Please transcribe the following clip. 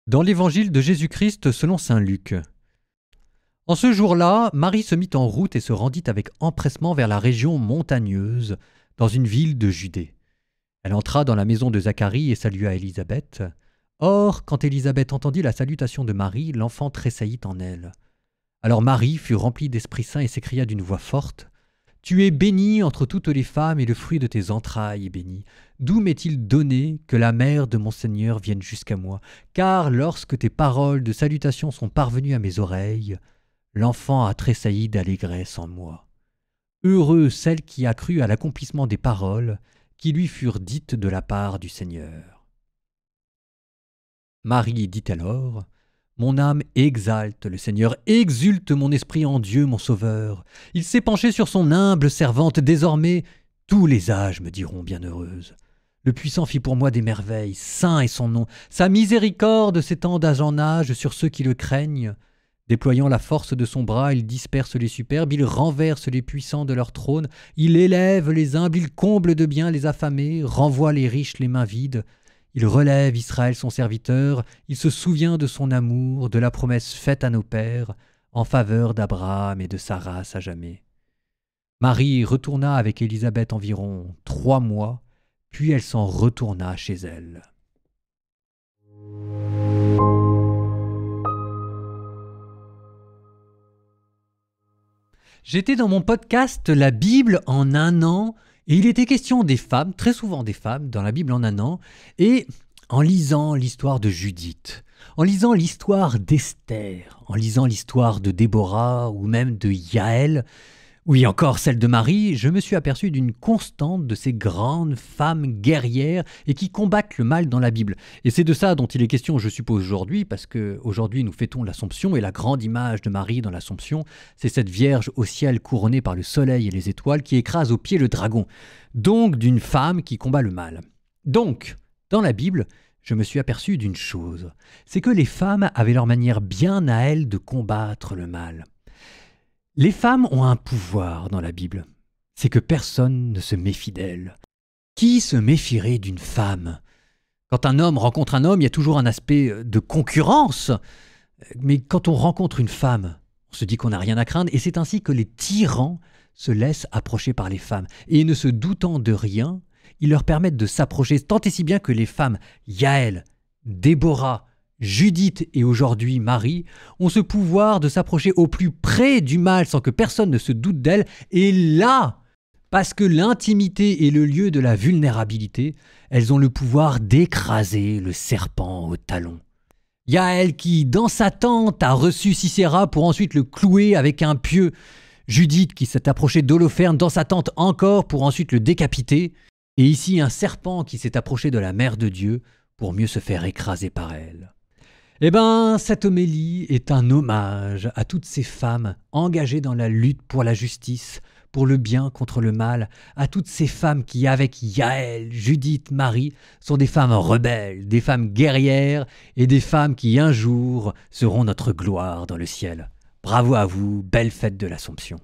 Dans l'évangile de Jésus-Christ selon saint Luc. En ce jour-là, Marie se mit en route et se rendit avec empressement vers la région montagneuse, dans une ville de Judée. Elle entra dans la maison de Zacharie et salua Élisabeth. Or, quand Élisabeth entendit la salutation de Marie, l'enfant tressaillit en elle. Alors Marie fut remplie d'Esprit Saint et s'écria d'une voix forte : « Tu es bénie entre toutes les femmes et le fruit de tes entrailles est béni. D'où m'est-il donné que la mère de mon Seigneur vienne jusqu'à moi ? Car lorsque tes paroles de salutation sont parvenues à mes oreilles, l'enfant a tressailli d'allégresse en moi. Heureux celle qui a cru à l'accomplissement des paroles qui lui furent dites de la part du Seigneur. » Marie dit alors : « Mon âme exalte le Seigneur, exulte mon esprit en Dieu mon Sauveur. Il s'est penché sur son humble servante, désormais tous les âges me diront bienheureuse. Le Puissant fit pour moi des merveilles, saint est son nom. Sa miséricorde s'étend d'âge en âge sur ceux qui le craignent. Déployant la force de son bras, il disperse les superbes, il renverse les puissants de leur trône, il élève les humbles, il comble de bien les affamés, renvoie les riches les mains vides. Il relève Israël son serviteur, il se souvient de son amour, de la promesse faite à nos pères, en faveur d'Abraham et de sa race à jamais. » Marie retourna avec Élisabeth environ 3 mois, puis elle s'en retourna chez elle. J'étais dans mon podcast La Bible en un an, et il était question des femmes, très souvent des femmes, dans la Bible en un an, et en lisant l'histoire de Judith, en lisant l'histoire d'Esther, en lisant l'histoire de Déborah ou même de Yaël, oui encore celle de Marie, je me suis aperçu d'une constante de ces grandes femmes guerrières et qui combattent le mal dans la Bible. Et c'est de ça dont il est question, je suppose, aujourd'hui, parce qu'aujourd'hui nous fêtons l'Assomption et la grande image de Marie dans l'Assomption, c'est cette Vierge au ciel couronnée par le soleil et les étoiles qui écrase au pied le dragon, donc d'une femme qui combat le mal. Donc, dans la Bible, je me suis aperçu d'une chose, c'est que les femmes avaient leur manière bien à elles de combattre le mal. Les femmes ont un pouvoir dans la Bible, c'est que personne ne se méfie d'elles. Qui se méfierait d'une femme ? Quand un homme rencontre un homme, il y a toujours un aspect de concurrence. Mais quand on rencontre une femme, on se dit qu'on n'a rien à craindre, et c'est ainsi que les tyrans se laissent approcher par les femmes. Et ne se doutant de rien, ils leur permettent de s'approcher, tant et si bien que les femmes, Yaël, Déborah, Judith et aujourd'hui Marie ont ce pouvoir de s'approcher au plus près du mal sans que personne ne se doute d'elles. Et là, parce que l'intimité est le lieu de la vulnérabilité, elles ont le pouvoir d'écraser le serpent au talon. Yaël qui, dans sa tente, a reçu Sisera pour ensuite le clouer avec un pieu. Judith qui s'est approchée d'Holoferne dans sa tente encore pour ensuite le décapiter. Et ici un serpent qui s'est approché de la Mère de Dieu pour mieux se faire écraser par elle. Eh bien, cette homélie est un hommage à toutes ces femmes engagées dans la lutte pour la justice, pour le bien contre le mal, à toutes ces femmes qui, avec Yaël, Judith, Marie, sont des femmes rebelles, des femmes guerrières et des femmes qui, un jour, seront notre gloire dans le ciel. Bravo à vous, belle fête de l'Assomption.